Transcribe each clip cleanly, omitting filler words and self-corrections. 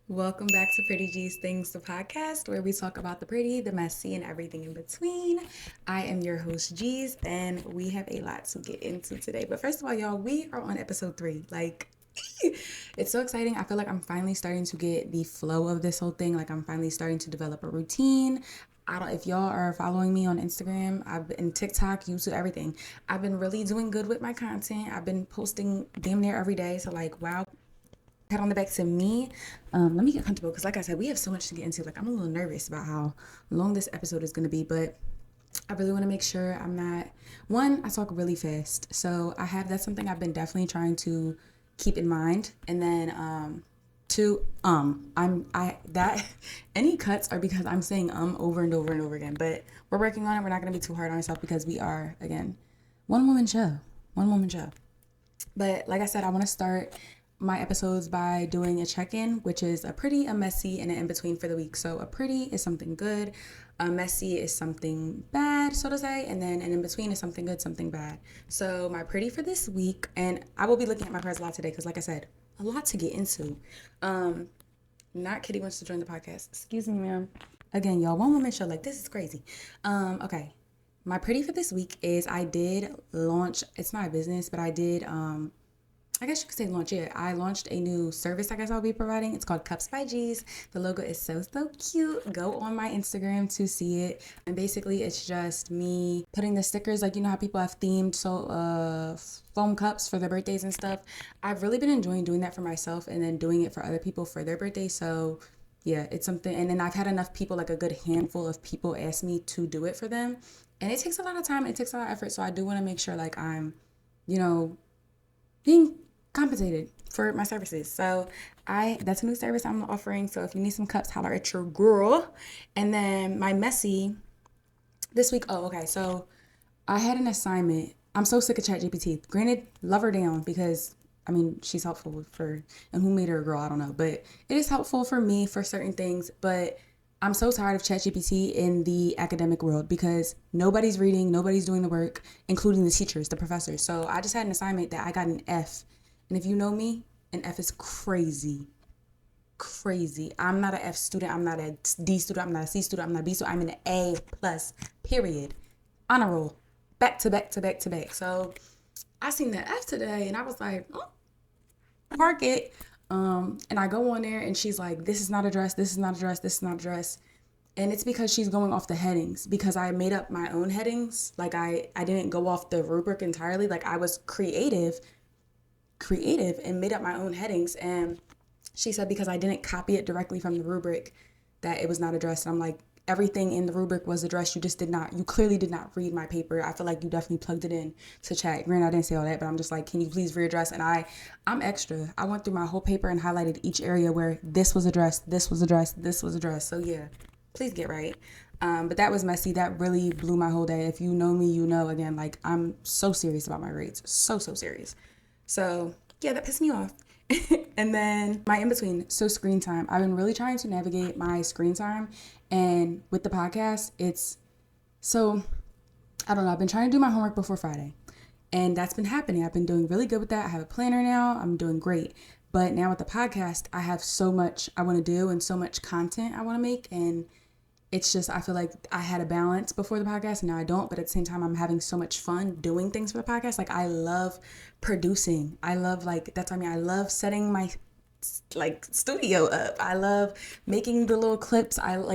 Welcome back to Pretty Geez Thingz, the podcast where we talk about the pretty, the messy, and everything in between. I am your host, Geez, and we have a lot to get into today. But first of all, y'all, we are on episode 3. It's so exciting. I feel like I'm finally starting to get the flow of this whole thing. Like, I'm finally starting to develop a routine. If y'all are following me on Instagram, I've been TikTok, YouTube, everything. I've been really doing good with my content. I've been posting damn near every day. So, like, wow. Pat on the back to me. Let me get comfortable because, like I said, we have so much to get into. Like, I'm a little nervous about how long this episode is going to be, but I really want to make sure I'm not. One, I talk really fast, so that's something I've been definitely trying to keep in mind. And then, two, that any cuts are because I'm saying over and over and over again. But we're working on it. We're not going to be too hard on ourselves because we are again one woman show. But like I said, I want to start my episodes by doing a check-in, which is a pretty, a messy, and an in-between for the week. So a pretty is something good, a messy is something bad, so to say, and then an in-between is something good, something bad. So my pretty for this week, and I will be looking at my cards a lot today because, like I said, a lot to get into. Not Kitty wants to join the podcast. Excuse me, ma'am. Again, y'all, one woman show, like, this is crazy. Okay. My pretty for this week is I did launch, it's not a business, but I did, I guess you could say launch. Yeah, I launched a new service I guess I'll be providing. It's called Cups by G's. The logo is so cute. Go on my Instagram to see it. And basically it's just me putting the stickers, like, you know how people have themed foam cups for their birthdays and stuff. I've really been enjoying doing that for myself and then doing it for other people for their birthday. So yeah, it's something. And then I've had enough people, like a good handful of people ask me to do it for them. And it takes a lot of time. It takes a lot of effort. So I do want to make sure like I'm, being compensated for my services. So that's a new service I'm offering. So if you need some cups, holler at your girl. And then my messy this week. Oh, okay. So I had an assignment. I'm so sick of ChatGPT. Granted, love her down because she's helpful and who made her a girl, I don't know. But it is helpful for me for certain things. But I'm so tired of ChatGPT in the academic world because nobody's reading, nobody's doing the work, including the teachers, the professors. So I just had an assignment that I got an F. And if you know me, an F is crazy. I'm not an F student. I'm not a D student. I'm not a C student. I'm not a B student. I'm an A plus, period. Honor roll. Back to back to back to back. So I seen that F today and I was like, oh, park it. And I go on there and she's like, this is not addressed. This is not addressed. This is not addressed. And it's because she's going off the headings because I made up my own headings. Like I didn't go off the rubric entirely. Like I was creative and made up my own headings. And she said because I didn't copy it directly from the rubric that it was not addressed. And I'm like, everything in the rubric was addressed. You clearly did not read my paper. I feel like you definitely plugged it in to chat. Granted, I didn't say all that, but I'm just like, can you please readdress? And I'm extra. I went through my whole paper and highlighted each area where this was addressed, this was addressed, this was addressed. So yeah, please get right. But that was messy. That really blew my whole day. If you know me, you know, again, like I'm so serious about my grades. So serious. So yeah, that pissed me off. And then my in-between, so screen time. I've been really trying to navigate my screen time. And with the podcast, I don't know. I've been trying to do my homework before Friday. And that's been happening. I've been doing really good with that. I have a planner now. I'm doing great. But now with the podcast, I have so much I want to do and so much content I want to make. And it's just, I feel like I had a balance before the podcast and now I don't, but at the same time, I'm having so much fun doing things for the podcast. Like I love producing. I love I love setting my studio up. I love making the little clips. I love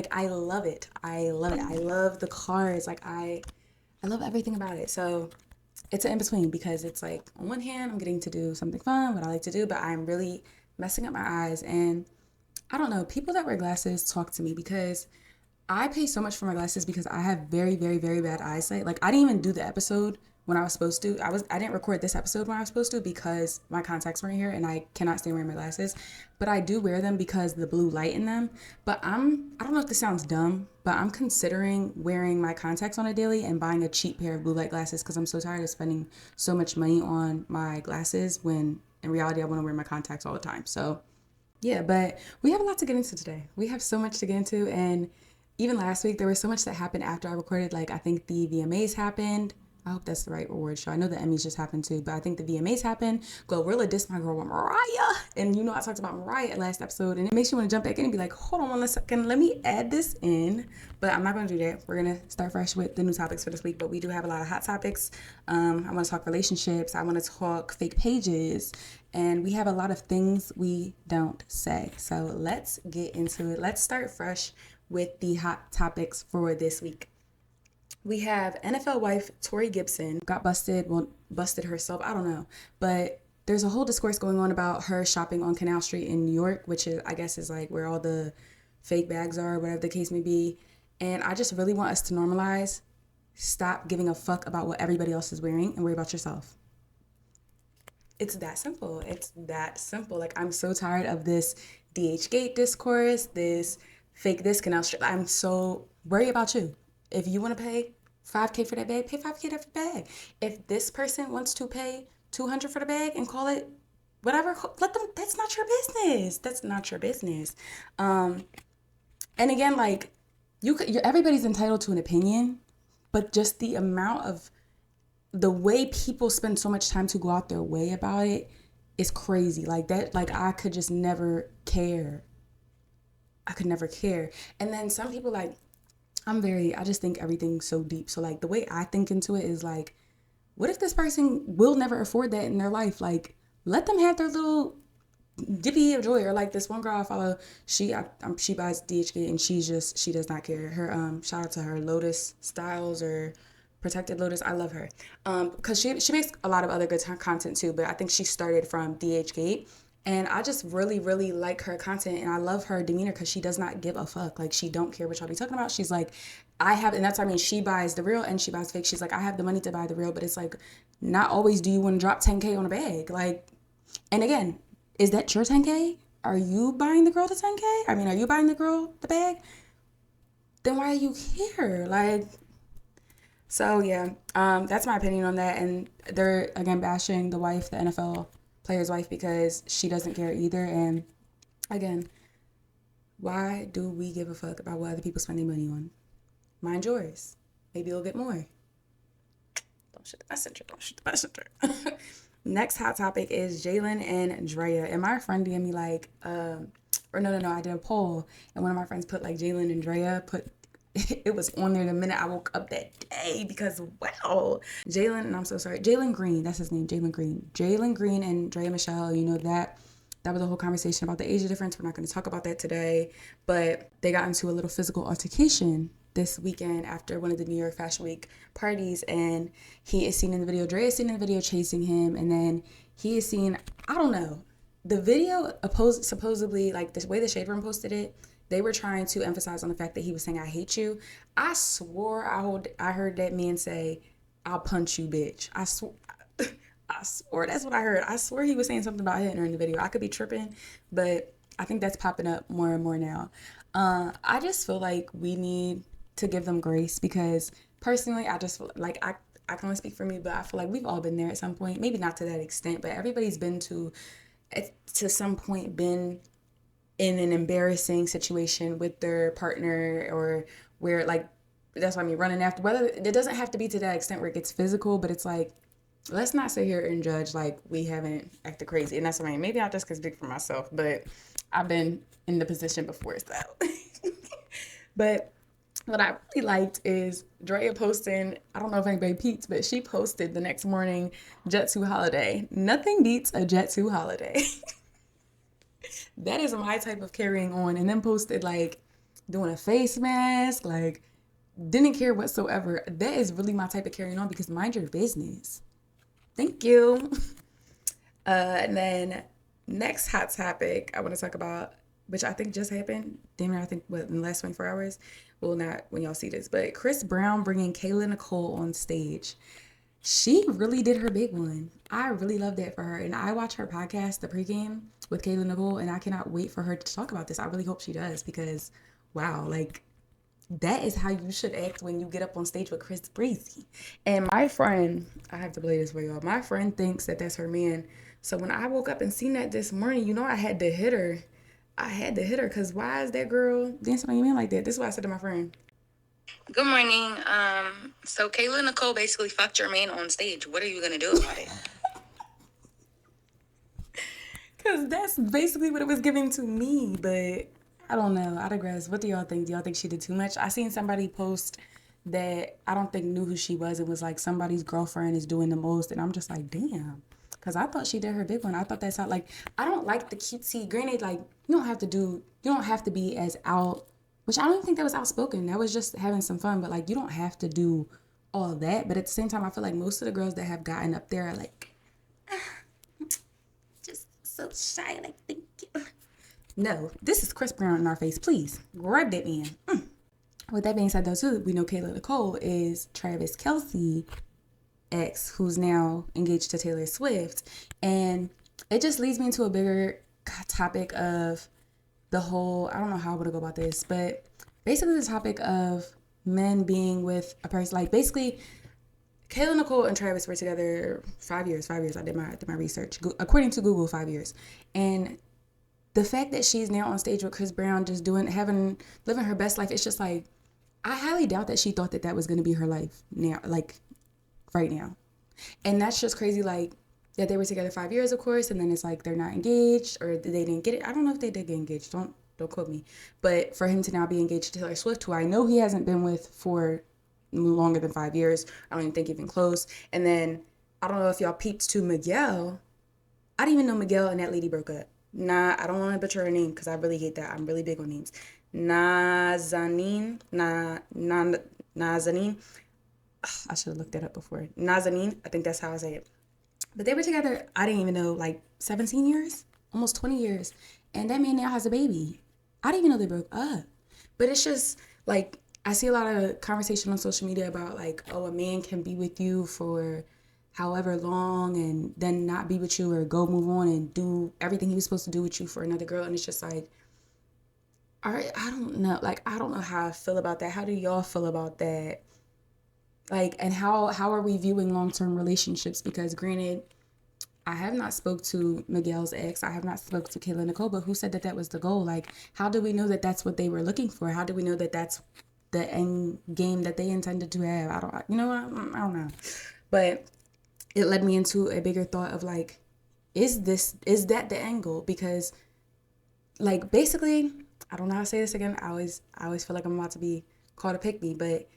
it. I love the cars. I love everything about it. So it's an in-between because it's like on one hand, I'm getting to do something fun, what I like to do, but I'm really messing up my eyes. And I don't know, people that wear glasses talk to me because I pay so much for my glasses because I have very, very, very bad eyesight. Like I didn't even do the episode when I was supposed to. I didn't record this episode when I was supposed to because my contacts weren't here and I cannot stand wearing my glasses. But I do wear them because the blue light in them. But I don't know if this sounds dumb, but I'm considering wearing my contacts on a daily and buying a cheap pair of blue light glasses because I'm so tired of spending so much money on my glasses when in reality I want to wear my contacts all the time. So yeah, but we have a lot to get into today. We have so much to get into, and even last week, there was so much that happened after I recorded. Like, I think the VMAs happened. I hope that's the right award show. I know the Emmys just happened too, but I think the VMAs happened. Glorilla dissed my girl with Mariah. And I talked about Mariah last episode, and it makes you want to jump back in and be like, hold on 1 second, let me add this in. But I'm not going to do that. We're going to start fresh with the new topics for this week, but we do have a lot of hot topics. I want to talk relationships. I want to talk fake pages. And we have a lot of things we don't say. So let's get into it. Let's start fresh with the hot topics for this week. We have NFL wife Tori Gibson got busted herself, I don't know. But there's a whole discourse going on about her shopping on Canal Street in New York, which is like where all the fake bags are, whatever the case may be. And I just really want us to normalize, stop giving a fuck about what everybody else is wearing and worry about yourself. It's that simple. It's that simple. Like, I'm so tired of this DH-gate discourse, this fake this Canal Street. I'm so worried about you. If you want to pay $5K for that bag, pay $5K for the bag. If this person wants to pay $200 for the bag and call it whatever, let them. That's not your business. That's not your business. And again, like, everybody's entitled to an opinion, but just the amount of the way people spend so much time to go out their way about it is crazy. Like that. Like, I could just never care. I could never care. And then some people, like, I just think everything's so deep. So, like, the way I think into it is, like, what if this person will never afford that in their life? Like, let them have their little dippy of joy. Or, like, this one girl I follow, she buys DHgate and she does not care. Her, shout out to her, Lotus Styles or Protected Lotus. I love her. Because she makes a lot of other good content too, but I think she started from DHgate. And I just really, really like her content, and I love her demeanor because she does not give a fuck. Like, she don't care what y'all be talking about. She's like, she buys the real and she buys fake. She's like, I have the money to buy the real, but it's like, not always do you want to drop 10K on a bag. Like, and again, is that your 10K? Are you buying the girl the 10K? I mean, are you buying the girl the bag? Then why are you here? Like, so yeah, that's my opinion on that. And they're, again, bashing the wife, the NFL player's wife, because she doesn't care either. And again, why do we give a fuck about what other people spend their money on? Mind yours. Maybe you'll get more. Don't shoot the messenger. Next hot topic is Jalen and Draya. And my friend DM'd me like, I did a poll, and one of my friends put like Jalen and Draya it was on there the minute I woke up that day, because, wow. Jalen Green, that's his name, Jalen Green. Jalen Green and Draya Michelle, that was a whole conversation about the age difference. We're not going to talk about that today, but they got into a little physical altercation this weekend after one of the New York Fashion Week parties, and he is seen in the video, Draya is seen in the video chasing him, and then he is seen, I don't know, the video supposedly, like the way the Shade Room posted it, they were trying to emphasize on the fact that he was saying, I hate you. I swore I heard that man say, I'll punch you, bitch. I swore that's what I heard. I swore he was saying something about hitting her in the video. I could be tripping, but I think that's popping up more and more now. I just feel like we need to give them grace, because personally, I just feel like I can only speak for me, but I feel like we've all been there at some point. Maybe not to that extent, but everybody's been to some point been in an embarrassing situation with their partner, or where, like, that's what I mean, running after, whether it doesn't have to be to that extent where it gets physical, but it's like, let's not sit here and judge like we haven't acted crazy. And that's what I mean. Maybe I just can speak for myself, but I've been in the position before, so. But what I really liked is Draya posting, I don't know if anybody peeped, but she posted the next morning, Jet 2 holiday. Nothing beats a Jet 2 holiday. That is my type of carrying on. And then posted like doing a face mask, like didn't care whatsoever. That is really my type of carrying on, because mind your business. Thank you. And then next hot topic I want to talk about, which I think just happened. Damn it, I think in the last 24 hours. Well, not when y'all see this, but Chris Brown bringing Kayla Nicole on stage. She really did her big one. I really love that for her. And I watch her podcast, The Pregame with Kayla Nicole, and I cannot wait for her to talk about this. I really hope she does, because, wow, like, that is how you should act when you get up on stage with Chris Breezy. And my friend, I have to play this for y'all. My friend thinks that that's her man. So when I woke up and seen that this morning, I had to hit her. Because why is that girl dancing on your man like that? This is what I said to my friend. Good morning. So Kayla Nicole basically fucked your man on stage. What are you gonna do about it? Because that's basically what it was giving to me. But I don't know. I digress. What do y'all think? Do y'all think she did too much? I seen somebody post that I don't think knew who she was. It was like somebody's girlfriend is doing the most. And I'm just like, damn. Because I thought she did her big one. I thought that's how, like, I don't like the cutesy. Granted, like, you don't have to be as out, which I don't even think that was outspoken. That was just having some fun. But, like, you don't have to do all of that. But at the same time, I feel like most of the girls that have gotten up there are like, just so shy. Like, thank you. No, this is Chris Brown in our face. Please grab that man. With that being said, though, too, we know Kayla Nicole is Travis Kelce ex, who's now engaged to Taylor Swift, and it just leads me into a bigger topic of the whole. I don't know how I would go about this, but basically the topic of men being with a person. Like basically, Kayla Nicole and Travis were together 5 years. 5 years. I did my research according to Google. 5 years, and the fact that she's now on stage with Chris Brown, just living her best life, it's just like, I highly doubt that she thought that that was going to be her life now, like right now. And that's just crazy. Like, yeah, they were together 5 years, of course, and then it's like they're not engaged or they didn't get it. I don't know if they did get engaged. Don't quote me. But for him to now be engaged to Taylor Swift, who I know he hasn't been with for longer than 5 years, I don't even think even close. And then I don't know if y'all peeped to Miguel. I didn't even know Miguel and that lady broke up. Nah, I don't want to butcher her name because I really hate that. I'm really big on names. Nazanin, Nazanin. I should have looked that up before. Nazanin, I think that's how I say it. But they were together, I didn't even know, like 17 years, almost 20 years. And that man now has a baby. I didn't even know they broke up. But it's just like, I see a lot of conversation on social media about like, oh, a man can be with you for however long and then not be with you or go move on and do everything he was supposed to do with you for another girl. And it's just like, I don't know. Like, I don't know how I feel about that. How do y'all feel about that? Like, and how are we viewing long-term relationships? Because granted, I have not spoke to Miguel's ex. I have not spoke to Kayla Nicole, but who said that that was the goal? Like, how do we know that that's what they were looking for? How do we know that that's the end game that they intended to have? I don't, you know what? I don't know. But it led me into a bigger thought of like, is that the angle? Because like basically, I don't know how to say this again. I always feel like I'm about to be called a pick me, but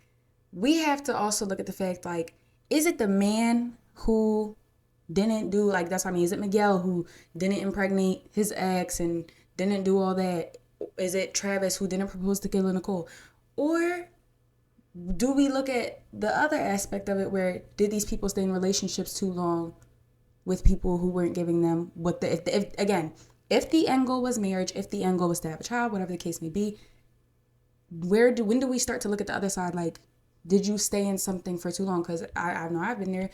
we have to also look at the fact like, is it the man who didn't do, like, that's what I mean, is it Miguel who didn't impregnate his ex and didn't do all that? Is it Travis who didn't propose to Kayla Nicole? Or do we look at the other aspect of it where did these people stay in relationships too long with people who weren't giving them what if again, if the end goal was marriage, if the end goal was to have a child, whatever the case may be, when do we start to look at the other side? Like, did you stay in something for too long? Because I know I've been there.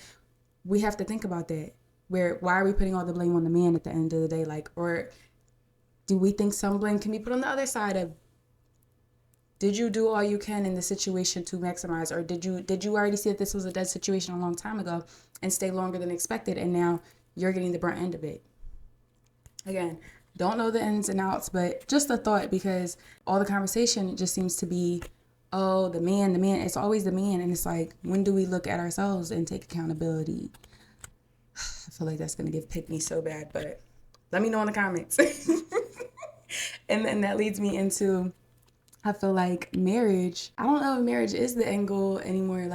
We have to think about that. Why are we putting all the blame on the man at the end of the day? Like, or do we think some blame can be put on the other side of, did you do all you can in the situation to maximize, or did you already see that this was a dead situation a long time ago and stay longer than expected, and now you're getting the brunt end of it? Again, don't know the ins and outs, but just a thought, because all the conversation just seems to be, oh, the man, it's always the man. And it's like, when do we look at ourselves and take accountability? I feel like that's going to give pick me so bad, but let me know in the comments. And then that leads me into, I feel like marriage, I don't know if marriage is the end goal anymore. And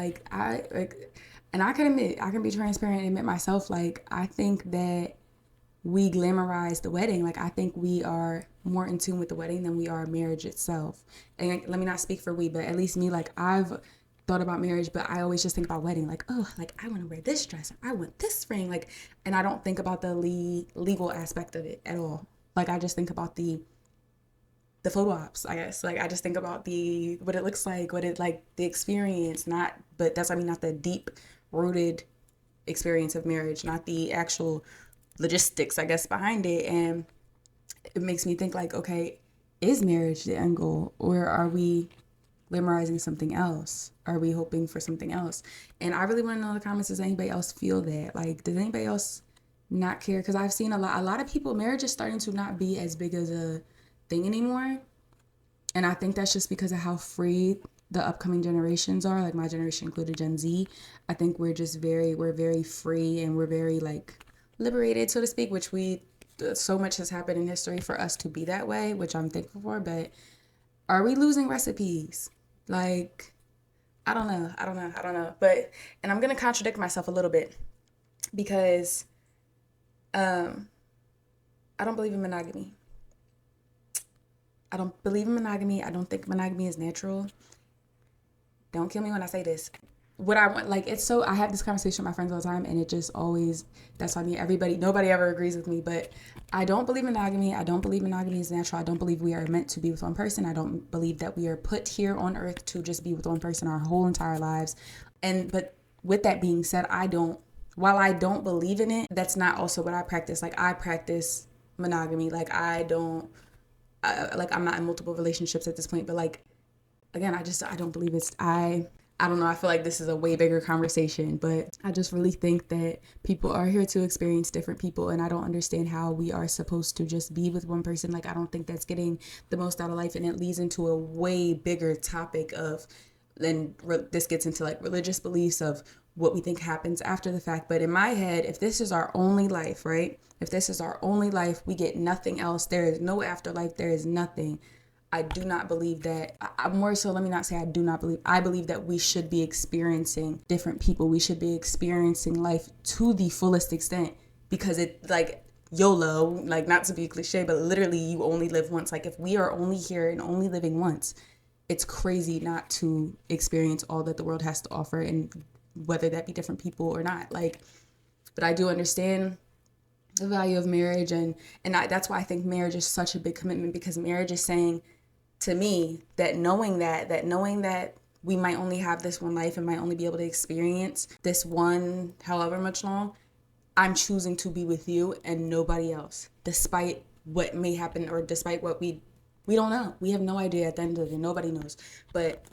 I can admit, I can be transparent and admit myself, like, I think that we glamorize the wedding. Like, I think we are more in tune with the wedding than we are marriage itself. And let me not speak for we, but at least me, like, I've thought about marriage, but I always just think about wedding. Like, oh, like, I want to wear this dress, or I want this ring. Like, and I don't think about the legal aspect of it at all. Like, I just think about the photo ops, I guess. Like, I just think about what it looks like, the experience, but that's, I mean, not the deep rooted experience of marriage, not the actual logistics, I guess, behind it. And it makes me think like, okay, is marriage the end goal, or are we glamorizing something else? Are we hoping for something else? And I really want to know in the comments, does anybody else feel that? Like, does anybody else not care? Because I've seen a lot of people, marriage is starting to not be as big as a thing anymore. And I think that's just because of how free the upcoming generations are, like my generation included, Gen Z. I think we're very free, and we're very like liberated, so to speak, which so much has happened in history for us to be that way, which I'm thankful for. But are we losing recipes? Like, I don't know. But, and I'm going to contradict myself a little bit because I don't believe in monogamy. I don't believe in monogamy. I don't think monogamy is natural. Don't kill me when I say this. What I want, like, it's so, I have this conversation with my friends all the time, and it just always, that's on me. Nobody ever agrees with me, but I don't believe in monogamy. I don't believe monogamy is natural. I don't believe we are meant to be with one person. I don't believe that we are put here on earth to just be with one person our whole entire lives. But with that being said, while I don't believe in it, that's not also what I practice. Like, I practice monogamy. Like, I'm not in multiple relationships at this point, but like, again, I don't believe I don't know. I feel like this is a way bigger conversation, but I just really think that people are here to experience different people, and I don't understand how we are supposed to just be with one person. Like, I don't think that's getting the most out of life, and it leads into a way bigger topic this gets into like religious beliefs of what we think happens after the fact. But in my head, if this is our only life, right? If this is our only life, we get nothing else. There is no afterlife. There is nothing. I do not believe that. More so, let me not say I do not believe. I believe that we should be experiencing different people. We should be experiencing life to the fullest extent, because it, like, YOLO, like, not to be cliche, but literally you only live once. Like, if we are only here and only living once, it's crazy not to experience all that the world has to offer, and whether that be different people or not. Like, but I do understand the value of marriage, and that's why I think marriage is such a big commitment, because marriage is saying to me that knowing that we might only have this one life and might only be able to experience this one however much long, I'm choosing to be with you and nobody else, despite what may happen, or despite what we don't know. We have no idea at the end of the day. Nobody knows. But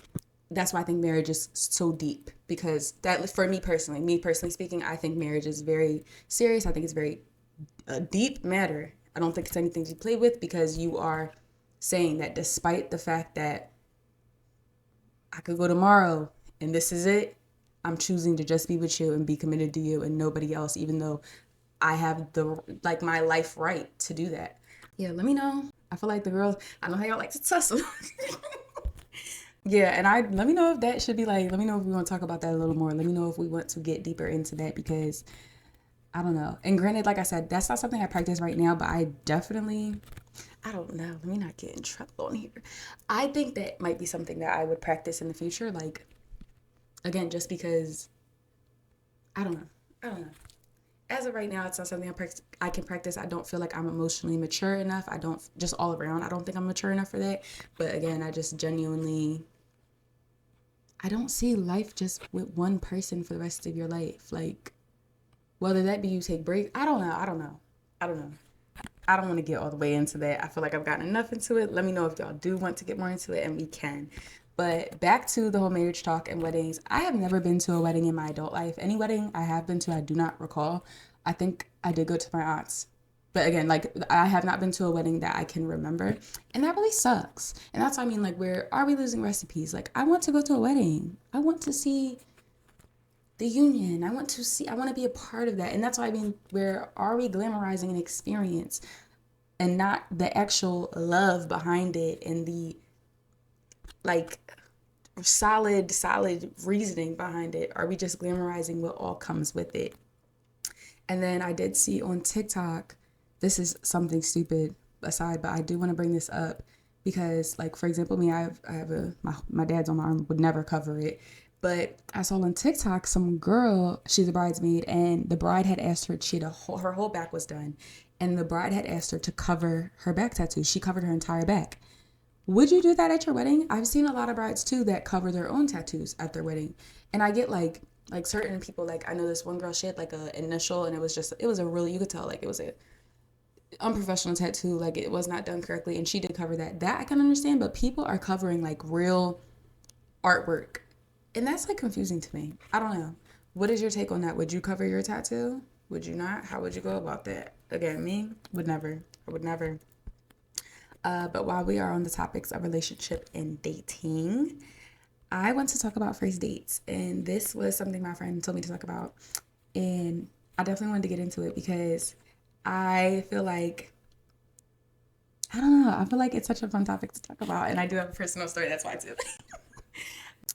that's why I think marriage is so deep, because that, for me personally speaking, I think marriage is very serious. I think it's very a deep matter. I don't think it's anything to play with, because you are saying that despite the fact that I could go tomorrow and this is it, I'm choosing to just be with you and be committed to you and nobody else, even though I have my life right to do that. Yeah, let me know. I feel like the girls, I know how y'all like to tussle. Yeah, and let me know if that should be like, let me know if we want to talk about that a little more. Let me know if we want to get deeper into that, because I don't know. And granted, like I said, that's not something I practice right now, but I don't know. Let me not get in trouble on here. I think that might be something that I would practice in the future. Like, again, just because, I don't know. As of right now, it's not something I can practice. I don't feel like I'm emotionally mature enough. Just all around, I don't think I'm mature enough for that. But again, I just genuinely, I don't see life just with one person for the rest of your life. Like, whether that be you take breaks, I don't know. I don't want to get all the way into that. I feel like I've gotten enough into it. Let me know if y'all do want to get more into it, and we can. But back to the whole marriage talk and weddings. I have never been to a wedding in my adult life. Any wedding I have been to, I do not recall. I think I did go to my aunt's. But again, like, I have not been to a wedding that I can remember. And that really sucks. And that's what I mean, like, where are we losing recipes? Like, I want to go to a wedding. I want to see the union. I want to be a part of that. And that's what I mean, where are we glamorizing an experience and not the actual love behind it and the, like, solid reasoning behind it? Are we just glamorizing what all comes with it? And then I did see on TikTok, this is something stupid aside, but I do want to bring this up because, like, for example, me, I have my dad's on my arm, would never cover it. But I saw on TikTok some girl, she's a bridesmaid, and the bride had asked her, her whole back was done, and the bride had asked her to cover her back tattoo. She covered her entire back. Would you do that at your wedding? I've seen a lot of brides too that cover their own tattoos at their wedding. And I get like certain people, like, I know this one girl, she had like a initial, and it was a really, you could tell, like, it was a unprofessional tattoo, like, it was not done correctly, and she did cover that I can understand. But people are covering like real artwork, and that's like confusing to me. I don't know. What is your take on that? Would you cover your tattoo? Would you not? How would you go about that? Again, me, would never. I would never. But while we are on the topics of relationship and dating, I want to talk about first dates, and this was something my friend told me to talk about, and I definitely wanted to get into it because I feel like I don't know. I feel like it's such a fun topic to talk about, and I do have a personal story. That's why too.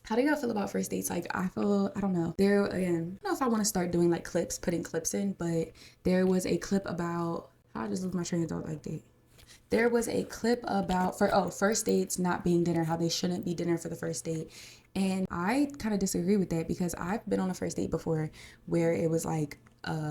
How do y'all feel about first dates? Like, I don't know. There, again, I don't know if I want to start doing like clips, putting clips in, but there was a clip about, I just lose my train of thought like that. There was a clip about, first dates not being dinner, how they shouldn't be dinner for the first date. And I kind of disagree with that because I've been on a first date before where it was like,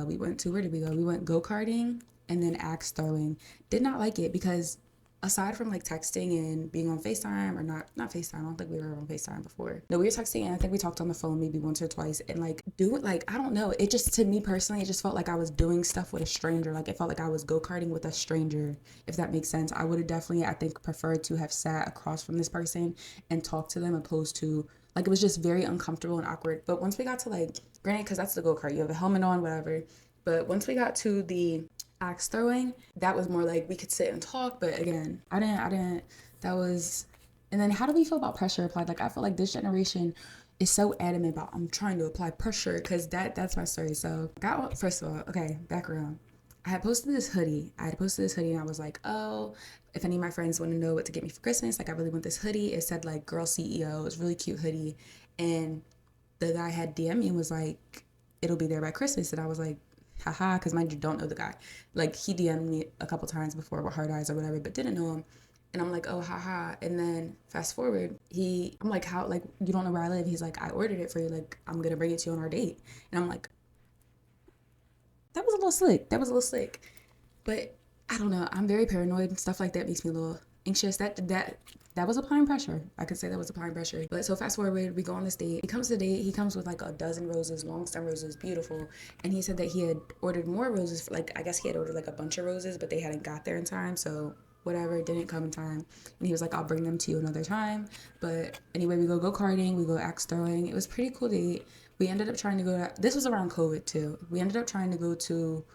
we went to, where did we go? We went go-karting and then axe throwing. Did not like it because aside from like texting and being on FaceTime or not FaceTime, I don't think we were on FaceTime before. No, we were texting and I think we talked on the phone maybe once or twice and like do it like, I don't know. It just, to me personally, it just felt like I was doing stuff with a stranger. Like it felt like I was go-karting with a stranger, if that makes sense. I would have definitely, I think, preferred to have sat across from this person and talked to them opposed to, like, it was just very uncomfortable and awkward. But once we got to like, granted, because that's the go-kart, you have a helmet on, whatever. But once we got to the axe throwing, that was more like we could sit and talk. But again, I didn't, that was, and then how do we feel about pressure applied? Like, I feel like this generation is so adamant about, I'm trying to apply pressure, because that's my story. So, first of all, okay, background. I had posted this hoodie. And I was like, oh, if any of my friends want to know what to get me for Christmas, like I really want this hoodie. It said like girl CEO. It was a really cute hoodie. And the guy had DM me and was like, it'll be there by Christmas. And I was like, haha, because mind you, don't know the guy. Like he DM'd me a couple times before with hard eyes or whatever, but didn't know him. And I'm like, oh, haha. And then fast forward, I'm like, how, like, you don't know where I live? He's like, I ordered it for you. Like, I'm going to bring it to you on our date. And I'm like, that was a little slick. But I don't know. I'm very paranoid. Stuff like that makes me a little anxious. That was applying pressure. I could say that was applying pressure. But so fast forward, we go on this date. He comes to the date. He comes with like a dozen roses, long stem roses, beautiful. And he said that he had ordered more roses. Like, I guess he had ordered like a bunch of roses, but they hadn't got there in time. So whatever, didn't come in time. And he was like, I'll bring them to you another time. But anyway, we go karting, we go axe throwing. It was a pretty cool date. We ended up trying to this was around COVID too. We ended up trying to go to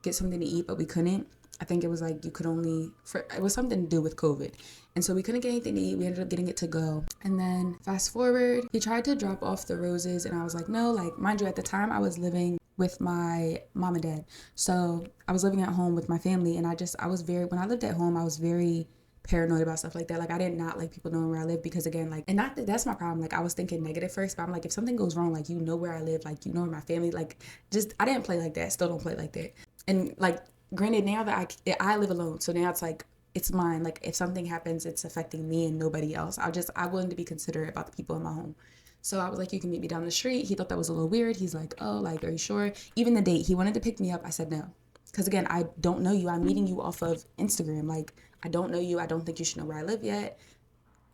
get something to eat, but we couldn't. I think it was like you could only, it was something to do with COVID. And so we couldn't get anything to eat. We ended up getting it to go. And then fast forward, he tried to drop off the roses and I was like, no, like, mind you, at the time I was living with my mom and dad. So I was living at home with my family and when I lived at home, I was very paranoid about stuff like that. Like I did not like people knowing where I live because again, like, and not that that's my problem. Like I was thinking negative first, but I'm like, if something goes wrong, like, you know where I live, like, you know where my family, like, just, I didn't play like that. Still don't play like that. And like, granted, now that I live alone, so now it's like, it's mine. Like if something happens, it's affecting me and nobody else. I wanted to be considerate about the people in my home. So I was like, you can meet me down the street. He thought that was a little weird. He's like, oh, like, are you sure? Even the date, he wanted to pick me up. I said no. Because again, I don't know you. I'm meeting you off of Instagram. Like, I don't know you. I don't think you should know where I live yet.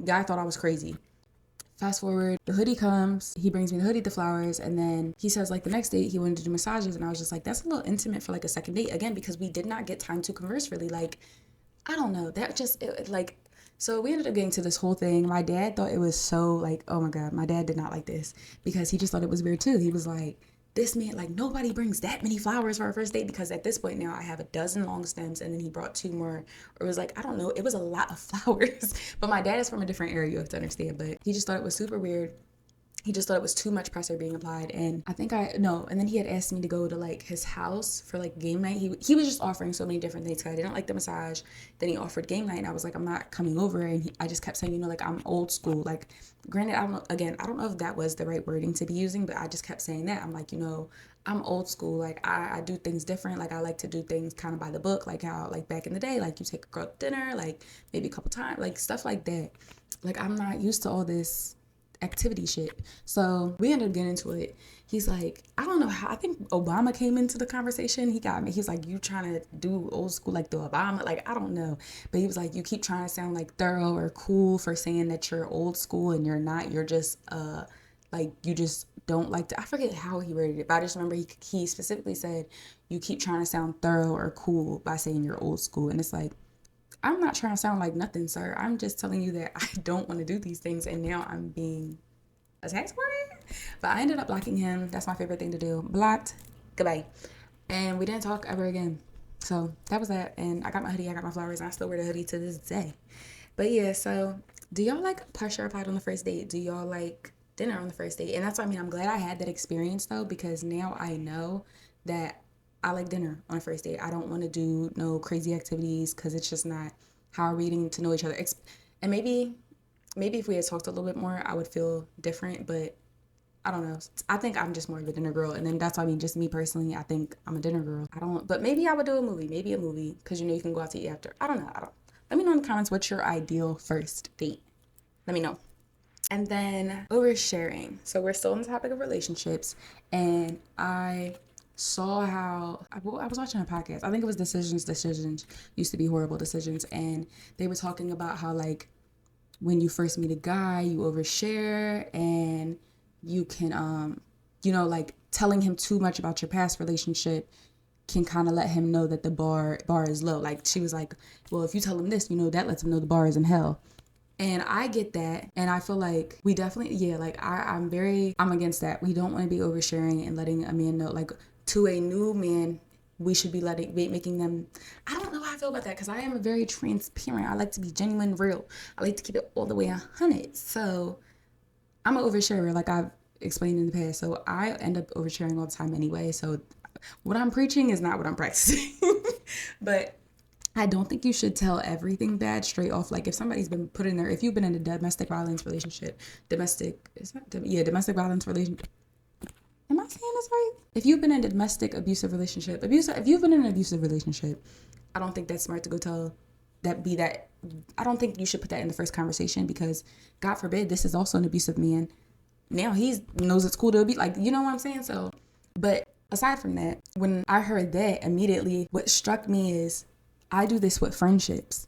Guy thought I was crazy. Fast forward, the hoodie comes, he brings me the hoodie, the flowers, and then he says like the next date he wanted to do massages, and I was just like, that's a little intimate for like a second date, again, because we did not get time to converse really. Like, I don't know, that just, like, so we ended up getting to this whole thing. My dad thought it was so like, oh my God, my dad did not like this because he just thought it was weird too. He was like, this man, like, nobody brings that many flowers for our first date, because at this point now I have a dozen long stems and then he brought two more, or it was like, I don't know, it was a lot of flowers. But my dad is from a different area, you have to understand, but he just thought it was super weird. He just thought it was too much pressure being applied. And I think and then he had asked me to go to like his house for like game night. He was just offering so many different things. I didn't like the massage. Then he offered game night and I was like, I'm not coming over. And I just kept saying, you know, like, I'm old school. Like, granted, I don't know if that was the right wording to be using, but I just kept saying that. I'm like, you know, I'm old school. Like, I do things different. Like, I like to do things kind of by the book, like how, like, back in the day, like, you take a girl to dinner, like, maybe a couple times, like, stuff like that. Like, I'm not used to all this activity shit. So we ended up getting into it. He's like, I don't know how, I think Obama came into the conversation. He got me. He's like, you trying to do old school like the Obama? Like, I don't know. But he was like, you keep trying to sound like thorough or cool for saying that you're old school and you're not. You're just, like, you just don't like to, I forget how he worded it, but I just remember he specifically said, you keep trying to sound thorough or cool by saying you're old school. And it's like, I'm not trying to sound like nothing, sir. I'm just telling you that I don't want to do these things, and now I'm being attacked for it. But I ended up blocking him. That's my favorite thing to do. Blocked. Goodbye. And we didn't talk ever again. So that was that. And I got my hoodie. I got my flowers. And I still wear the hoodie to this day. But yeah, so do y'all like push or apply on the first date? Do y'all like dinner on the first date? And that's what I mean. I'm glad I had that experience though, because now I know that I like dinner on a first date. I don't want to do no crazy activities because it's just not how we're getting to know each other. And maybe if we had talked a little bit more, I would feel different. But I don't know. I think I'm just more of a dinner girl, and then that's what I mean. Just me personally, I think I'm a dinner girl. I don't, but maybe I would do a movie. Maybe a movie because you can go out to eat after. I don't know. I don't. Let me know in the comments what's your ideal first date. Let me know. And then oversharing. So we're still on the topic of relationships, and I saw how I was watching a podcast. I think it was Decisions used to be horrible decisions, and they were talking about how like when you first meet a guy, you overshare and you can like telling him too much about your past relationship can kind of let him know that the bar is low. Like she was like, well, if you tell him this, that lets him know the bar is in hell. And I get that. And I feel like we definitely, like I'm against that. We don't want to be oversharing and letting a man know, like to a new man, we should be making them, I don't know how I feel about that because I am very transparent. I like to be genuine, real. I like to keep it all the way 100. So I'm an oversharer, like I've explained in the past. So I end up oversharing all the time anyway. So what I'm preaching is not what I'm practicing. But I don't think you should tell everything bad straight off. Like if somebody's been put in there, if you've been in a domestic violence relationship, domestic violence relationship. Am I saying this right? If you've been in a domestic abusive relationship, if you've been in an abusive relationship, I don't think that's smart to go tell that. I don't think you should put that in the first conversation because God forbid this is also an abusive man. Now he knows it's cool to be like, you know what I'm saying? So, but aside from that, when I heard that immediately, what struck me is I do this with friendships.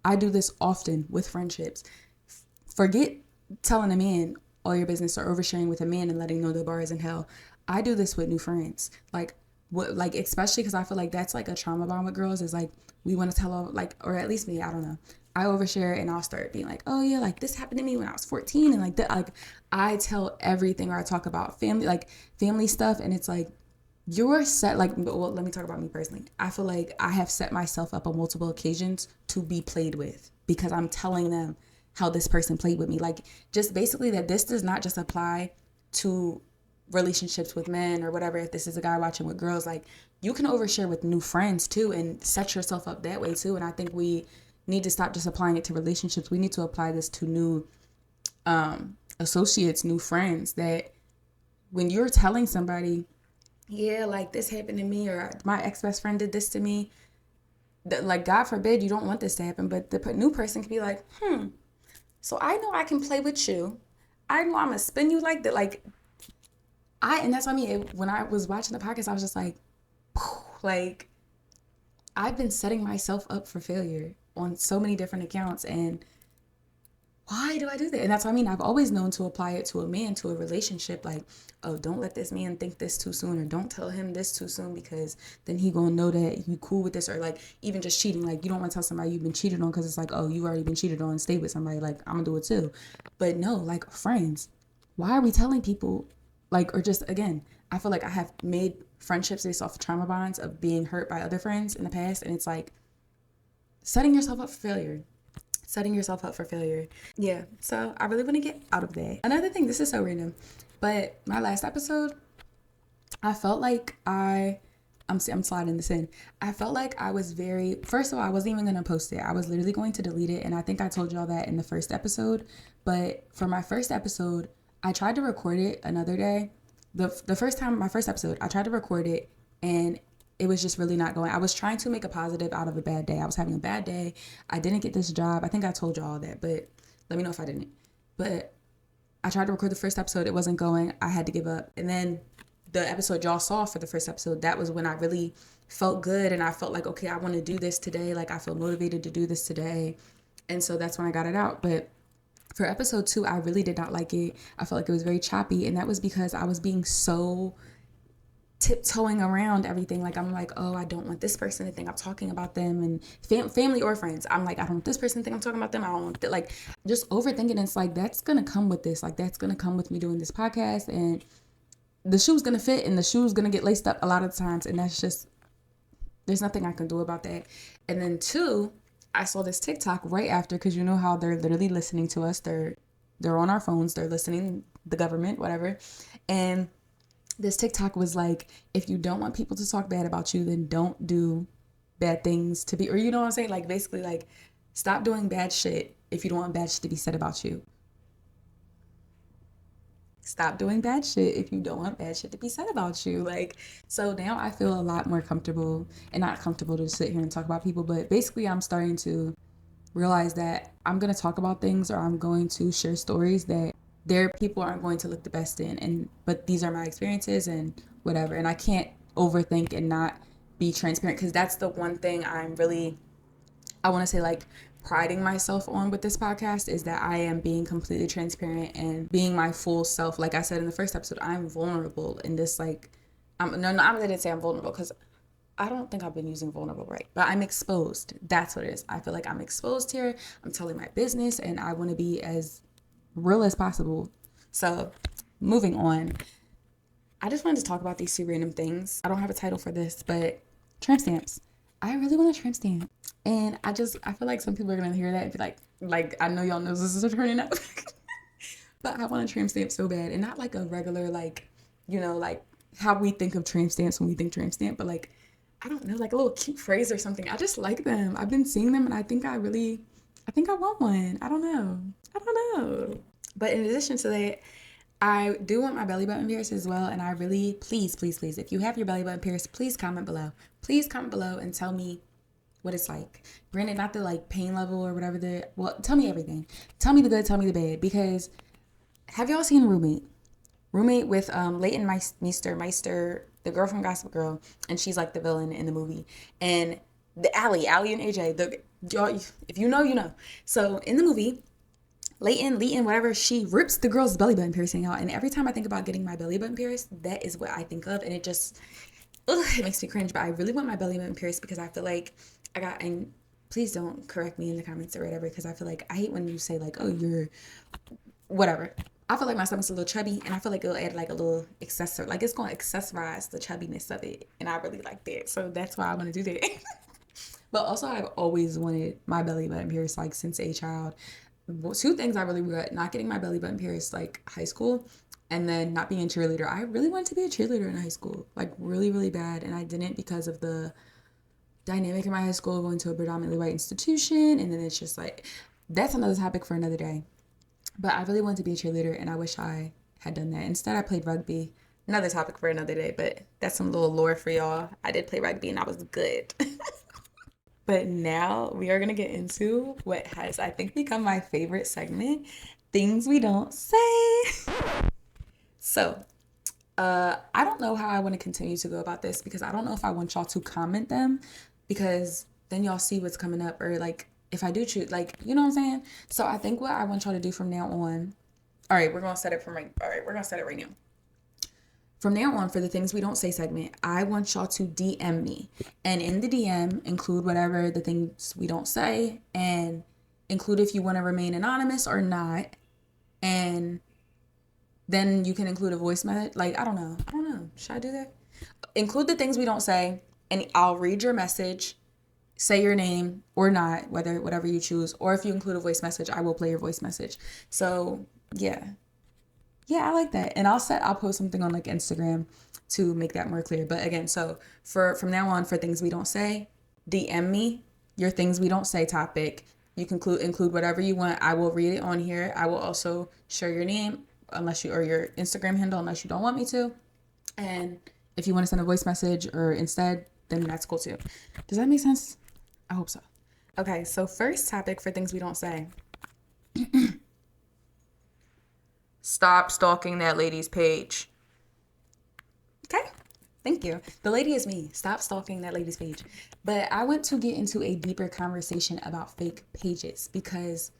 I do this often with friendships. Forget telling a man all your business or oversharing with a man and letting know the bar is in hell. I do this with new friends. Especially because I feel like that's like a trauma bond with girls is like, we want to tell all, like, or at least me, I don't know. I overshare and I'll start being like, oh yeah, like this happened to me when I was 14 and like that, like I tell everything or I talk about family stuff and it's like, you're set, like, well, let me talk about me personally. I feel like I have set myself up on multiple occasions to be played with because I'm telling them how this person played with me. Like, just basically that this does not just apply to relationships with men or whatever. If this is a guy watching with girls, like, you can overshare with new friends too and set yourself up that way too. And I think we need to stop just applying it to relationships. We need to apply this to new associates, new friends, that when you're telling somebody, yeah, like this happened to me or my ex-best friend did this to me, that, like, God forbid you don't want this to happen, but the new person can be like, so I know I can play with you. I know I'm gonna spin you like that. Like, and that's what I mean. When I was watching the podcast, I was just like, like, I've been setting myself up for failure on so many different accounts, and why do I do that? And that's what I mean. I've always known to apply it to a man, to a relationship. Like, oh, don't let this man think this too soon, or don't tell him this too soon because then he gonna know that you cool with this. Or like even just cheating. Like, you don't want to tell somebody you've been cheated on because it's like, oh, you already been cheated on, stay with somebody. Like, I'm gonna do it too. But no, like friends. Why are we telling people? Like, or just again, I feel like I have made friendships based off of trauma bonds of being hurt by other friends in the past, and it's like setting yourself up for failure. Yeah, so I really want to get out of that. Another thing, this is so random, but my last episode, I felt like I'm sliding this in. I felt like I was first of all, I wasn't even going to post it. I was literally going to delete it, and I think I told y'all that in the first episode. But for my first episode, I tried to record it another day. My first episode, I tried to record it, and it was just really not going. I was trying to make a positive out of a bad day. I was having a bad day. I didn't get this job. I think I told you all that, but let me know if I didn't. But I tried to record the first episode. It wasn't going. I had to give up. And then the episode y'all saw for the first episode, that was when I really felt good. And I felt like, okay, I want to do this today. Like, I feel motivated to do this today. And so that's when I got it out. But for episode 2, I really did not like it. I felt like it was very choppy. And that was because I was being so tiptoeing around everything. Like, I'm like, oh, I don't want this person to think I'm talking about them, and family or friends. I'm like, I don't want this person to think I'm talking about them. I don't want like just overthinking. It's like, that's gonna come with this. Like, that's gonna come with me doing this podcast, and the shoe's gonna fit, and the shoe's gonna get laced up a lot of times, and that's just, there's nothing I can do about that. And then 2, I saw this TikTok right after, because you know how they're literally listening to us. They're on our phones. They're listening, the government, whatever. And this TikTok was like, if you don't want people to talk bad about you, then don't do bad things to be, or you know what I'm saying? Like, basically, like, stop doing bad shit if you don't want bad shit to be said about you. Stop doing bad shit if you don't want bad shit to be said about you. Like, so now I feel a lot more comfortable, and not comfortable to sit here and talk about people, but basically I'm starting to realize that I'm going to talk about things, or I'm going to share stories that their people aren't going to look the best in, and but these are my experiences and whatever. And I can't overthink and not be transparent, because that's the one thing I want to say, like, priding myself on with this podcast, is that I am being completely transparent and being my full self. Like I said in the first episode, I'm vulnerable in this, like, I didn't say I'm vulnerable, because I don't think I've been using vulnerable right, but I'm exposed. That's what it is. I feel like I'm exposed here. I'm telling my business, and I want to be as real as possible. So, moving on. I just wanted to talk about these two random things. I don't have a title for this, but tramp stamps. I really want a tramp stamp. And I feel like some people are going to hear that and be like, I know y'all know this is turning up. But I want a tramp stamp so bad. And not like a regular, like, you know, like how we think of tramp stamps when we think tramp stamp, but like, I don't know, like a little cute phrase or something. I just like them. I've been seeing them, and I think I want one. I don't know. But in addition to that, I do want my belly button pierced as well. And I really, please, if you have your belly button pierced, please comment below. Please comment below and tell me what it's like. Granted, not the like pain level or whatever tell me everything. Tell me the good, tell me the bad. Because have y'all seen Roommate? Roommate with Leighton Meister, the girl from Gossip Girl, and she's like the villain in the movie. And the Allie and AJ, y'all, if you know, you know. So in the movie, Leighton, whatever, she rips the girl's belly button piercing out. And every time I think about getting my belly button pierced, that is what I think of. And it just, it makes me cringe. But I really want my belly button pierced, because I feel like and please don't correct me in the comments or whatever, because I feel like I hate when you say like, oh, you're whatever. I feel like my stomach's a little chubby, and I feel like it'll add like a little accessory. Like, it's going to accessorize the chubbiness of it. And I really like that. So that's why I want to do that. But also, I've always wanted my belly button pierced, like, since a child. Two things I really regret: not getting my belly button pierced, like, high school, and then not being a cheerleader. I really wanted to be a cheerleader in high school, like, really, really bad. And I didn't, because of the dynamic in my high school, going to a predominantly white institution. And then it's just like, that's another topic for another day. But I really wanted to be a cheerleader, and I wish I had done that. Instead, I played rugby. Another topic for another day, but that's some little lore for y'all. I did play rugby, and I was good. But now we are going to get into what has, I think, become my favorite segment, Things We Don't Say. So, I don't know how I want to continue to go about this, because I don't know if I want y'all to comment them, because then y'all see what's coming up, or like, if I do choose, like, you know what I'm saying? So I think what I want y'all to do from now on, all right, we're going to set it right now. From now on, for the Things We Don't Say segment, I want y'all to DM me. And in the DM, include whatever the things we don't say, and include if you want to remain anonymous or not. And then you can include a voice message. Like, I don't know. Should I do that? Include the things we don't say, and I'll read your message, say your name or not, whatever you choose. Or if you include a voice message, I will play your voice message. So, yeah, I like that. And I'll post something on like Instagram to make that more clear. But again, so from now on, for Things We Don't Say, DM me your Things We Don't Say topic. You can include whatever you want. I will read it on here. I will also share your name, or your Instagram handle, unless you don't want me to. And if you want to send a voice message or instead, then that's cool too. Does that make sense? I hope so. Okay, so first topic for Things We Don't Say. Stop stalking that lady's page. Okay, thank you. The lady is me. Stop stalking that lady's page. But I want to get into a deeper conversation about fake pages, because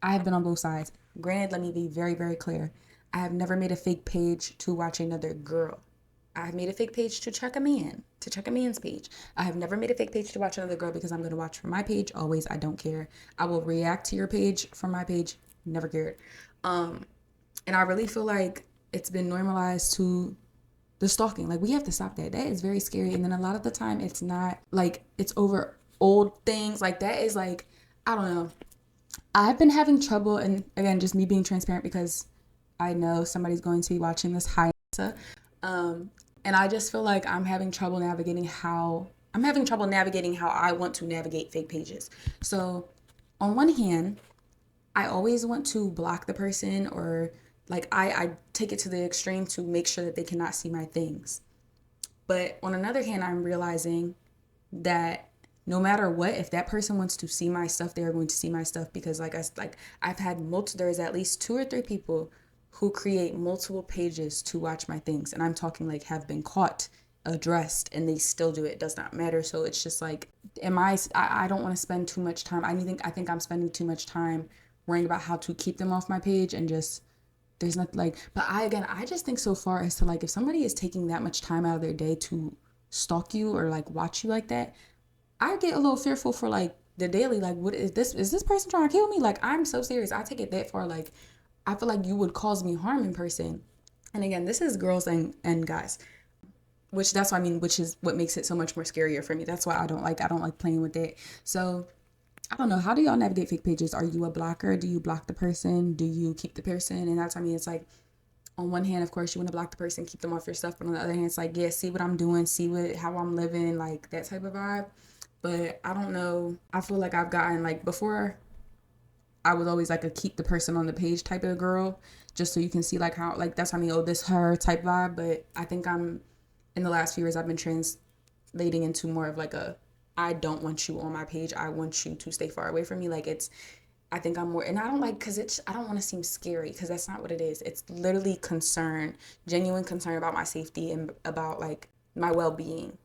I have been on both sides. Granted, let me be very, very clear. I have never made a fake page to watch another girl. I've made a fake page to check a man's page. I have never made a fake page to watch another girl, because I'm going to watch from my page always. I don't care. I will react to your page from my page. Never cared. And I really feel like it's been normalized to the stalking. Like, we have to stop that. That is very scary. And then a lot of the time, it's not like it's over old things. Like, that is like, I don't know. I've been having trouble, and again, just me being transparent because I know somebody's going to be watching this. Hi, and I just feel like I'm having trouble navigating how I want to navigate fake pages. So, on one hand, I always want to block the person, or like I take it to the extreme to make sure that they cannot see my things. But on another hand, I'm realizing that no matter what, if that person wants to see my stuff, they're going to see my stuff because I've had there's at least 2 or 3 people who create multiple pages to watch my things, and I'm talking like have been caught, addressed, and they still do it. It does not matter. So it's just like, I don't want to spend too much time. I think I'm spending too much time worrying about how to keep them off my page, and just there's nothing like, but I just think so far as to like, if somebody is taking that much time out of their day to stalk you or like watch you like that, I get a little fearful for like the daily, like, what is this? Is this person trying to kill me? Like, I'm so serious. I take it that far. Like, I feel like you would cause me harm in person. And again, this is girls and guys, which is what makes it so much more scarier for me. That's why I don't like playing with it. So I don't know. How do y'all navigate fake pages? Are you a blocker? Do you block the person? Do you keep the person? And that's, I mean, it's like, on one hand, of course, you want to block the person, keep them off your stuff. But on the other hand, it's like, yeah, see what I'm doing, how I'm living, like that type of vibe. But I don't know. I feel like I've gotten, like, before, I was always like a keep the person on the page type of girl, just so you can see like how, like, that's, I mean, oh, this her type vibe. But I think in the last few years, I've been translating into more of like I don't want you on my page. I want you to stay far away from me. Like, I think I'm more, and I don't like, I don't want to seem scary, because that's not what it is. It's literally concern, genuine concern about my safety and about like my well-being.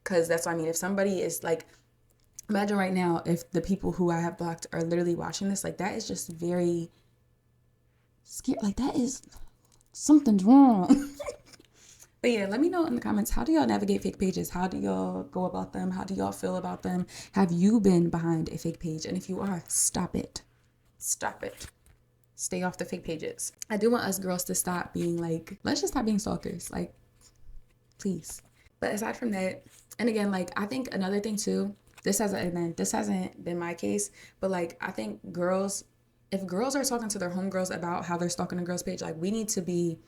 Because that's what I mean. If somebody is like, imagine right now, if the people who I have blocked are literally watching this, like, that is just very scary. Like, that is, something's wrong. But yeah, let me know in the comments, how do y'all navigate fake pages? How do y'all go about them? How do y'all feel about them? Have you been behind a fake page? And if you are, stop it. Stop it. Stay off the fake pages. I do want us girls to stop being like, let's just stop being stalkers. Like, please. But aside from that, and again, like, I think another thing too, this hasn't been my case, but like, I think if girls are talking to their homegirls about how they're stalking a girl's page, like, we need to be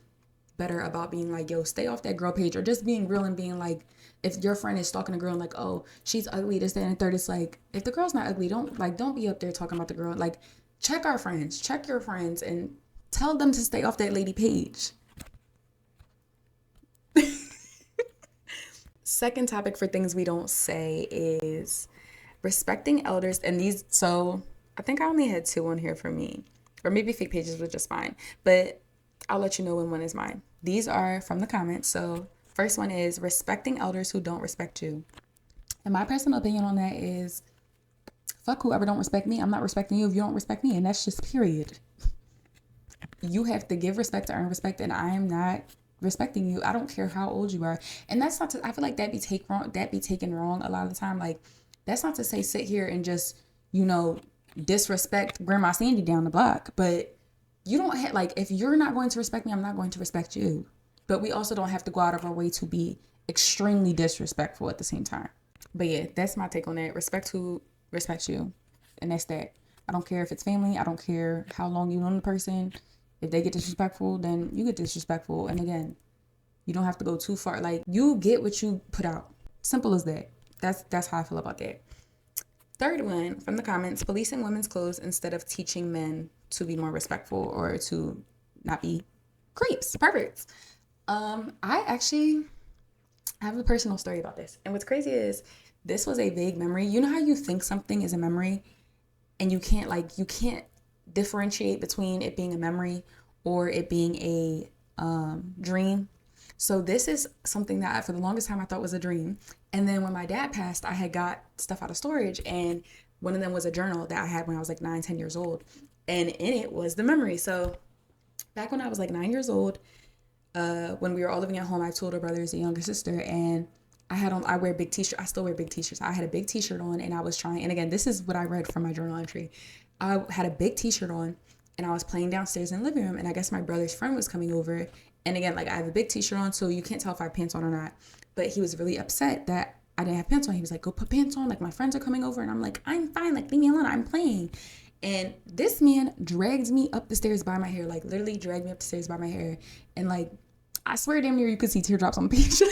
better about being like, yo, stay off that girl page, or just being real and being like, if your friend is stalking a girl and like, oh, she's ugly, this, that, and the third, it's like, if the girl's not ugly, don't be up there talking about the girl. Like, check your friends, and tell them to stay off that lady page. Second topic for things we don't say is respecting elders. And so I think I only had 2 on here for me, or maybe fake pages was just fine, but I'll let you know when one is mine. These are from the comments. So first one is respecting elders who don't respect you. And my personal opinion on that is, fuck whoever don't respect me. I'm not respecting you if you don't respect me. And that's just period. You have to give respect to earn respect, and I am not respecting you. I don't care how old you are. And that's not to, I feel like that be taken wrong a lot of the time. Like, that's not to say sit here and just, disrespect Grandma Sandy down the block. But you don't have, like, if you're not going to respect me, I'm not going to respect you. But we also don't have to go out of our way to be extremely disrespectful at the same time. But yeah, that's my take on that. Respect who respects you. And that's that. I don't care if it's family. I don't care how long you know the person. If they get disrespectful, then you get disrespectful. And again, you don't have to go too far. Like, you get what you put out. Simple as that. That's how I feel about that. Third one from the comments, policing women's clothes instead of teaching men to be more respectful or to not be creeps, perverts. I actually have a personal story about this. And what's crazy is, this was a vague memory. You know how you think something is a memory and you can't differentiate between it being a memory or it being a dream. So this is something that for the longest time I thought was a dream. And then when my dad passed, I had got stuff out of storage, and one of them was a journal that I had when I was like 9-10 years old. And in it was the memory. So back when I was like 9 years old, when we were all living at home, I have 2 older brothers, a younger sister, and I wear big t-shirts. I still wear big t-shirts. I had a big t-shirt on, and I was trying, and again, this is what I read from my journal entry. I had a big t-shirt on, and I was playing downstairs in the living room, and I guess my brother's friend was coming over. And again, like, I have a big t-shirt on, so you can't tell if I have pants on or not. But he was really upset that I didn't have pants on. He was like, go put pants on. Like, my friends are coming over. And I'm like, I'm fine. Like, leave me alone. I'm playing. And this man dragged me up the stairs by my hair. Like, literally dragged me up the stairs by my hair. And, like, I swear damn near you could see teardrops on the page.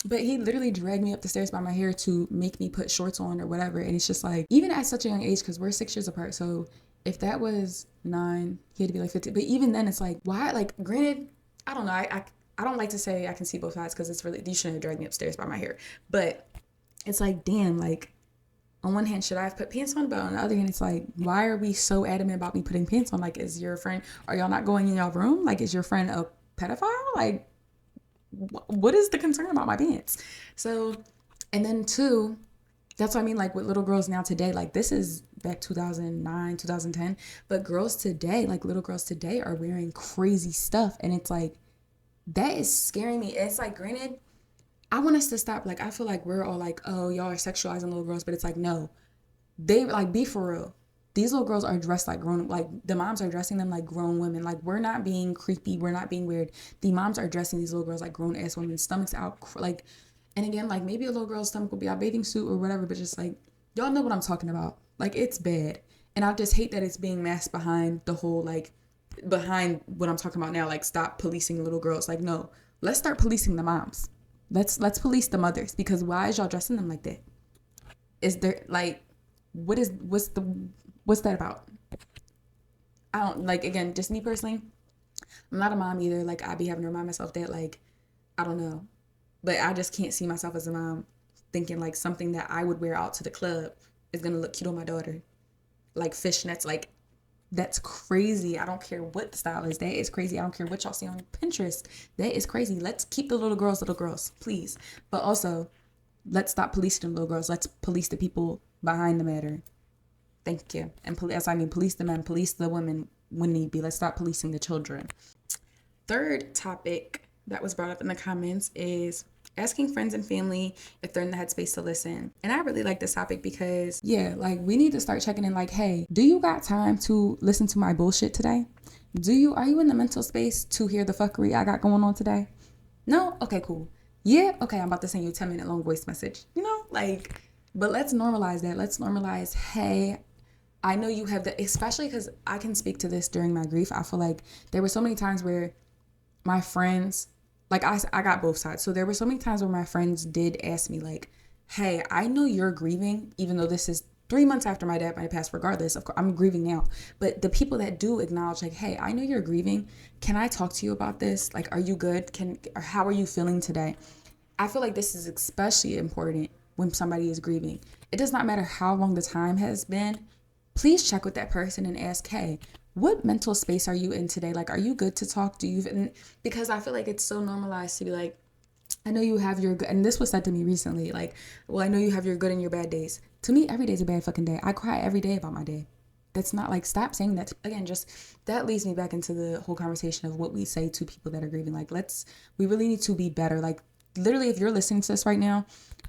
But he literally dragged me up the stairs by my hair to make me put shorts on or whatever. And it's just like, even at such a young age, because we're 6 years apart. So if that was 9, he had to be like 15. But even then, it's like, why? Like, granted, I don't know. I don't like to say I can see both sides because it's really, you shouldn't have dragged me upstairs by my hair. But it's like, damn, like, on one hand, should I have put pants on? But on the other hand, it's like, why are we so adamant about me putting pants on? Like, is your friend, are y'all not going in y'all room? Like, is your friend a pedophile? Like, what is the concern about my pants? So, and then 2, that's what I mean, like with little girls now today, like this is back 2009, 2010, but girls today, like little girls today are wearing crazy stuff. And it's like, that is scaring me. It's like, granted, I want us to stop. Like, I feel like we're all like, oh, y'all are sexualizing little girls, but it's like, no, they like, be for real. These little girls are dressed like grown, like the moms are dressing them like grown women. Like, we're not being creepy. We're not being weird. The moms are dressing these little girls like grown ass women, stomachs out. Like, and again, like maybe a little girl's stomach will be out bathing suit or whatever, but just like, y'all know what I'm talking about. Like, it's bad. And I just hate that it's being masked behind the whole, like, behind what I'm talking about now. Like, stop policing little girls. Like, no, let's start policing the moms. Let's police the mothers, because why is y'all dressing them like that? Is there like, what's that about? I don't, like, again, just me personally, I'm not a mom either. Like, I be having to remind myself that, like, I don't know, but I just can't see myself as a mom thinking like something that I would wear out to the club is gonna look cute on my daughter. Like fishnets, like, that's crazy. I don't care what the style is. That is crazy. I don't care what y'all see on Pinterest. That is crazy. Let's keep the little girls, please. But also, let's stop policing the little girls. Let's police the people behind the matter. Thank you. And police the men, police the women when need be. Let's stop policing the children. Third topic that was brought up in the comments is asking friends and family if they're in the headspace to listen. And I really like this topic because, yeah, like, we need to start checking in like, hey, do you got time to listen to my bullshit today? Are you in the mental space to hear the fuckery I got going on today? No? Okay, cool. Yeah? Okay, I'm about to send you a 10-minute long voice message. You know, like, but let's normalize that. Let's normalize, hey, I know you have especially because I can speak to this during my grief. I feel like there were so many times where my friends, like, I got both sides. So there were so many times where my friends did ask me like, hey, I know you're grieving, even though this is 3 months after my dad might have passed. Regardless, of course, I'm grieving now. But the people that do acknowledge like, hey, I know you're grieving. Can I talk to you about this? Like, are you good? Or how are you feeling today? I feel like this is especially important when somebody is grieving. It does not matter how long the time has been. Please check with that person and ask, hey, what mental space are you in today? Like, are you good to talk? Because I feel like it's so normalized to be like, I know you have your good, and this was said to me recently, like, well, I know you have your good and your bad days. To me, every day is a bad fucking day. I cry every day about my day. That's not like, stop saying that. Again, just, that leads me back into the whole conversation of what we say to people that are grieving. Like, we really need to be better. Like, literally, if you're listening to this right now,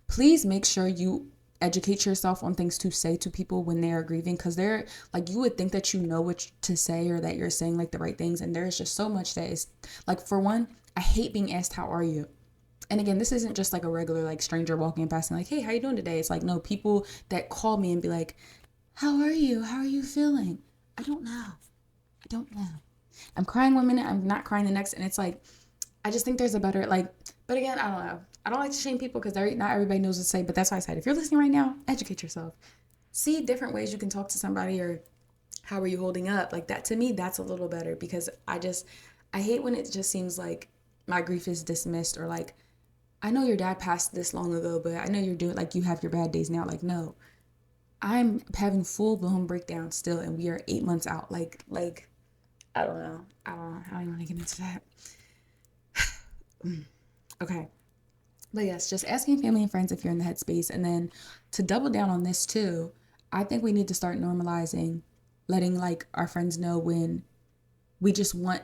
please make sure you educate yourself on things to say to people when they are grieving, because they're like, you would think that you know what to say or that you're saying like the right things, and there's just so much that is like, for one, I hate being asked how are you. And again, this isn't just like a regular like stranger walking past and like, hey, how you doing today? It's like, no, people that call me and be like, how are you feeling? I don't know. I'm crying 1 minute, I'm not crying the next. And it's like, I just think there's a better, like, but again, I don't know. I don't like to shame people because not everybody knows what to say, but that's why I said, if you're listening right now, educate yourself. See different ways you can talk to somebody, or how are you holding up? Like, that, to me, that's a little better, because I hate when it just seems like my grief is dismissed, or like, I know your dad passed this long ago, but I know you're doing, like, you have your bad days now. Like, no, I'm having full-blown breakdown still, and we are 8 months out. Like, I don't know. I don't even want to get into that. Okay. But yes, just asking family and friends if you're in the headspace. And then to double down on this too, I think we need to start normalizing letting like our friends know when we just want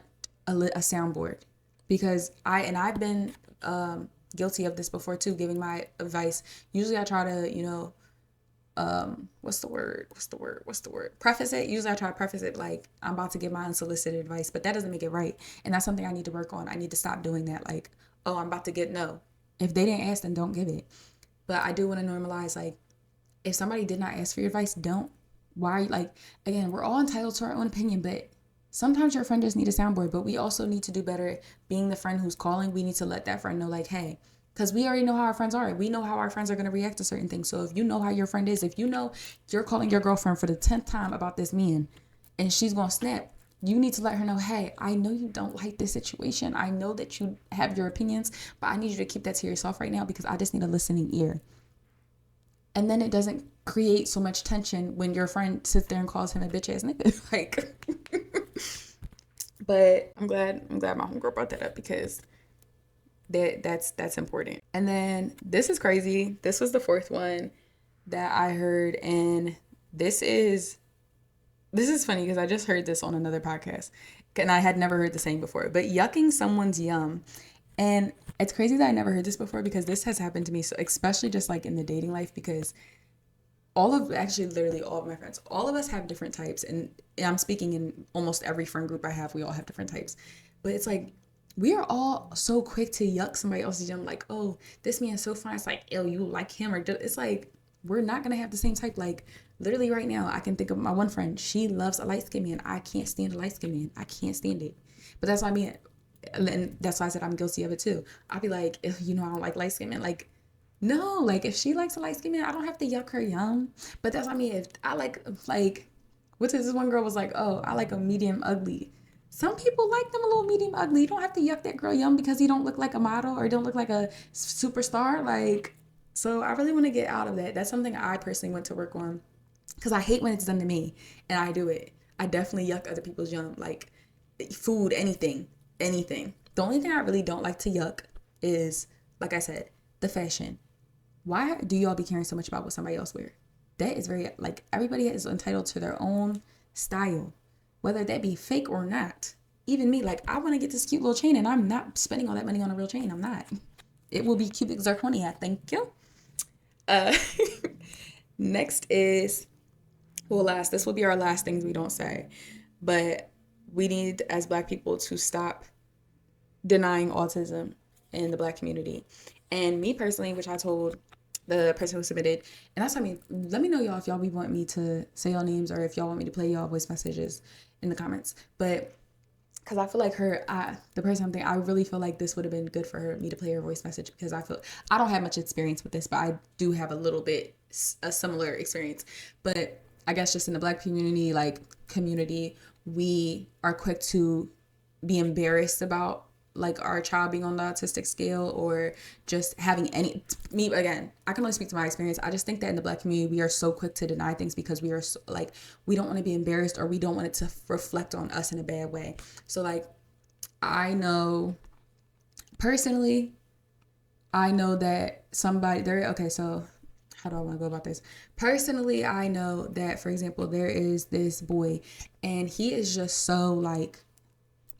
a soundboard. Because I've been guilty of this before too, giving my advice. Usually I try to, preface it. Usually I try to preface it like I'm about to give my unsolicited advice, but that doesn't make it right. And that's something I need to work on. I need to stop doing that. Like, oh, I'm about to get no. If they didn't ask, then don't give it. But I do want to normalize, like, if somebody did not ask for your advice, don't. Why? Like, again, we're all entitled to our own opinion, but sometimes your friend just need a soundboard. But we also need to do better being the friend who's calling. We need to let that friend know, like, hey, because we already know how our friends are. We know how our friends are going to react to certain things. So if you know how your friend is, if you know you're calling your girlfriend for the 10th time about this man and she's going to snap, you need to let her know, hey, I know you don't like this situation. I know that you have your opinions, but I need you to keep that to yourself right now because I just need a listening ear. And then it doesn't create so much tension when your friend sits there and calls him a bitch ass nigga. Like, but I'm glad my homegirl brought that up because that's important. And then this is crazy. This was the fourth one that I heard, and this is funny because I just heard this on another podcast, and I had never heard the saying before. But yucking someone's yum, and it's crazy that I never heard this before because this has happened to me, so especially just like in the dating life, because literally all of my friends, all of us have different types, and I'm speaking in almost every friend group I have, we all have different types. But it's like we are all so quick to yuck somebody else's yum, like, oh, this man's so fine. It's like, oh, you like him, or it's like we're not gonna have the same type. Like literally right now, I can think of my one friend. She loves a light skinned man. I can't stand a light skinned man. I can't stand it. But that's what I mean. And that's why I said I'm guilty of it too. I'll be like, I don't like light skinned men. Like, no, like if she likes a light skinned man, I don't have to yuck her yum. But that's what I mean. If I like, what's this one girl was like, oh, I like a medium ugly. Some people like them a little medium ugly. You don't have to yuck that girl yum because you don't look like a model or don't look like a superstar. Like, so I really want to get out of that. That's something I personally want to work on because I hate when it's done to me, and I do it. I definitely yuck other people's yum, like food, anything. The only thing I really don't like to yuck is, like I said, the fashion. Why do y'all be caring so much about what somebody else wear? That is very, like, everybody is entitled to their own style, whether that be fake or not. Even me, like, I want to get this cute little chain, and I'm not spending all that money on a real chain. I'm not. It will be cubic zirconia. Thank you. Next is, this will be our last things we don't say, but we need, as Black people, to stop denying autism in the Black community. And me personally, which I told the person who submitted, and that's what I mean, let me know, y'all, if y'all want me to say y'all names or if y'all want me to play y'all voice messages in the comments. But because I feel like the person I'm thinking, I really feel like this would have been good for me to play her voice message because I don't have much experience with this, but I do have a similar experience. But I guess just in the Black community, we are quick to be embarrassed about like our child being on the autistic scale or just having again, I can only speak to my experience. I just think that in the Black community, we are so quick to deny things because we are so, like, we don't want to be embarrassed or we don't want it to reflect on us in a bad way. So like, I know personally, that somebody there, okay, so how do I want to go about this? Personally, I know that, for example, there is this boy and he is just so like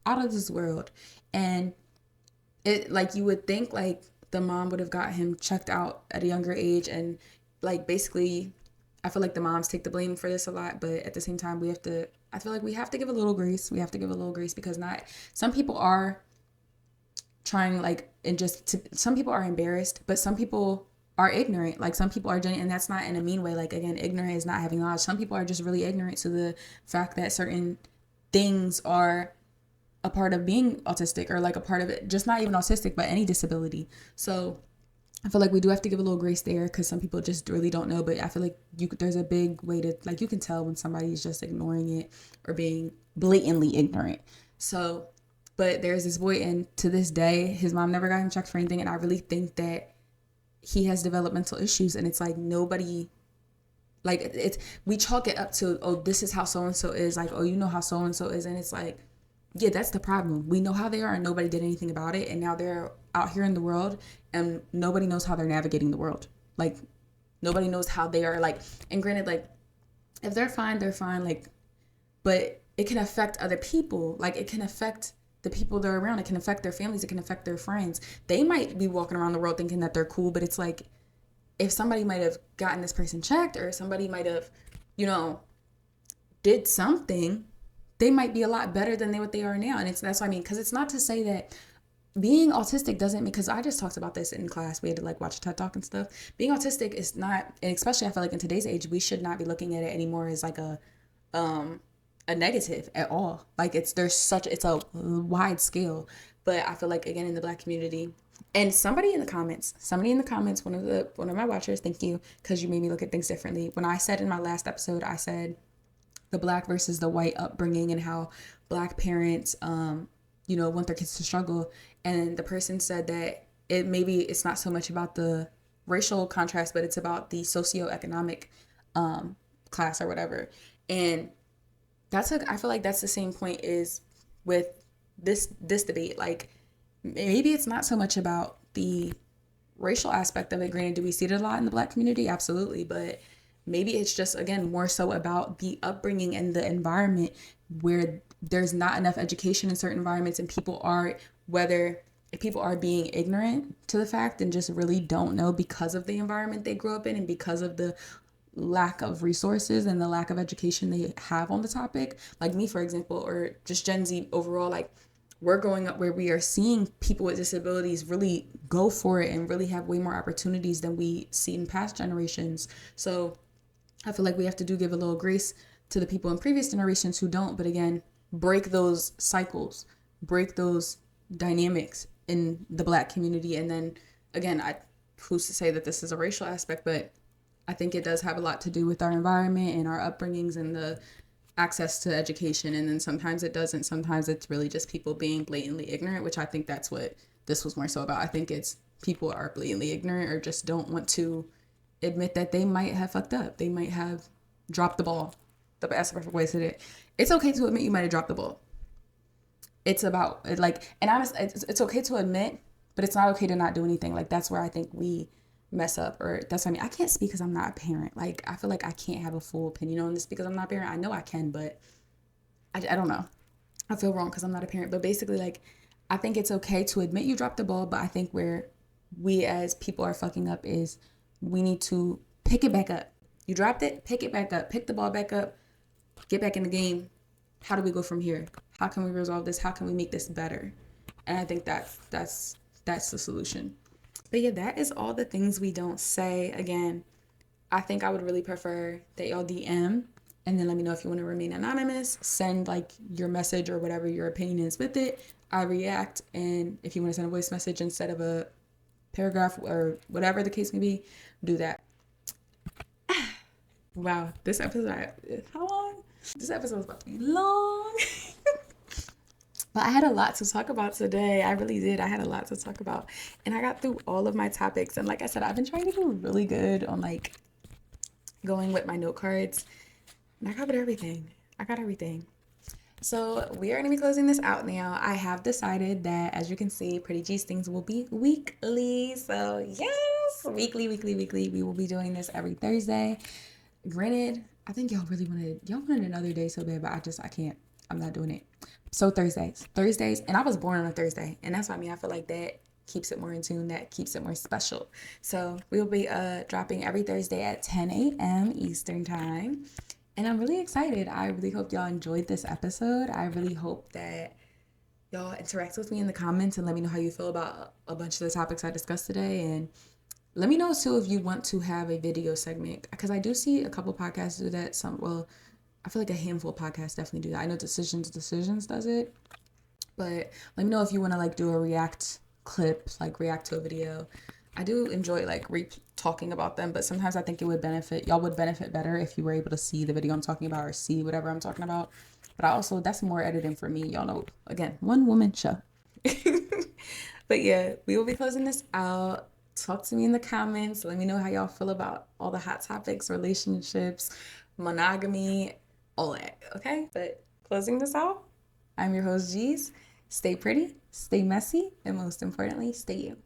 out of this world. And it, like, you would think like the mom would have got him checked out at a younger age, and like basically I feel like the moms take the blame for this a lot, but at the same time I feel like we have to give a little grace. Because some people are trying, like, some people are embarrassed, but some people are ignorant. Like, some people are genuine, and that's not in a mean way. Like, again, ignorant is not having knowledge. Some people are just really ignorant to the fact that certain things are a part of being autistic, or like a part of it, just not even autistic, but any disability. So I feel like we do have to give a little grace there because some people just really don't know. But I feel like there's a big way to, like, you can tell when somebody's just ignoring it or being blatantly ignorant. So, but there's this boy, and to this day, his mom never got him checked for anything. And I really think that he has developmental issues, and it's like nobody, like, we chalk it up to, oh, this is how so-and-so is, like, oh, you know how so-and-so is. And it's like, yeah, that's the problem. We know how they are and nobody did anything about it. And now they're out here in the world and nobody knows how they're navigating the world. Like, nobody knows how they are, like, and granted, like, if they're fine, like, but it can affect other people. Like, it can affect the people they're around. It can affect their families. It can affect their friends. They might be walking around the world thinking that they're cool, but it's like, if somebody might have gotten this person checked, or somebody might have, did something, they might be a lot better than what they are now. And that's what I mean. Because it's not to say that being autistic doesn't mean, because I just talked about this in class. We had to like watch a TED Talk and stuff. Being autistic is not, and especially I feel like in today's age, we should not be looking at it anymore as like a negative at all. Like it's a wide scale. But I feel like again in the Black community, and somebody in the comments, one of my watchers, thank you, because you made me look at things differently. When I said in my last episode, I said the Black versus the white upbringing and how Black parents want their kids to struggle. And the person said that it's not so much about the racial contrast, but it's about the socioeconomic class or whatever. And I feel like that's the same point is with this debate. Like maybe it's not so much about the racial aspect of it. Granted, do we see it a lot in the Black community? Absolutely. But maybe it's just, again, more so about the upbringing and the environment where there's not enough education in certain environments, and people are being ignorant to the fact and just really don't know because of the environment they grew up in and because of the lack of resources and the lack of education they have on the topic. Like me, for example, or just Gen Z overall, like we're growing up where we are seeing people with disabilities really go for it and really have way more opportunities than we see in past generations. So I feel like we have to give a little grace to the people in previous generations who don't, but again, break those cycles, break those dynamics in the Black community. And then again, who's to say that this is a racial aspect, but I think it does have a lot to do with our environment and our upbringings and the access to education. And then sometimes it doesn't. Sometimes it's really just people being blatantly ignorant, which I think that's what this was more so about. I think it's people are blatantly ignorant or just don't want to admit that they might have fucked up. They might have dropped the ball. That's the perfect way to say it. It's okay to admit you might have dropped the ball. It's about like, and honestly, it's okay to admit, but it's not okay to not do anything. Like that's where I think we mess up, or that's what I mean. I can't speak because I'm not a parent. Like I feel like I can't have a full opinion on this because I'm not a parent. I know I can, but I don't know. I feel wrong because I'm not a parent. But basically, like I think it's okay to admit you dropped the ball, but I think where we as people are fucking up is we need to pick it back up. You dropped it, pick it back up, pick the ball back up, get back in the game. How do we go from here? How can we resolve this? How can we make this better? And I think that's the solution. But yeah, that is all the things we don't say. Again, I think I would really prefer that y'all DM and then let me know if you want to remain anonymous. Send like your message or whatever your opinion is with it. I react, and if you want to send a voice message instead of a paragraph or whatever the case may be, do that. Wow, this episode, how long? This episode is about to be long. But I had a lot to talk about today. I really did. I had a lot to talk about. And I got through all of my topics. And like I said, I've been trying to do really good on like going with my note cards. And I got everything. So we are going to be closing this out now. I have decided that, as you can see, Pretty Geez Thingz will be weekly. So yes, weekly. We will be doing this every Thursday. Granted, I think y'all wanted another day so bad, but I can't. I'm not doing it. So Thursdays, and I was born on a Thursday, and that's what I mean. I feel like that keeps it more in tune, that keeps it more special. So we will be dropping every Thursday at 10 a.m. Eastern time, and I'm really excited. I really hope y'all enjoyed this episode. I really hope that y'all interact with me in the comments and let me know how you feel about a bunch of the topics I discussed today, and let me know too if you want to have a video segment, because I do see a couple podcasts do that. I feel like a handful of podcasts definitely do that. I know Decisions does it, but let me know if you want to like do a react clip, like react to a video. I do enjoy like talking about them, but sometimes I think y'all would benefit better if you were able to see the video I'm talking about or see whatever I'm talking about. But that's more editing for me. Y'all know, again, one woman show. But yeah, we will be closing this out. Talk to me in the comments. Let me know how y'all feel about all the hot topics, relationships, monogamy, all that, okay? But closing this out, I'm your host, Geez. Stay pretty, stay messy, and most importantly, stay you.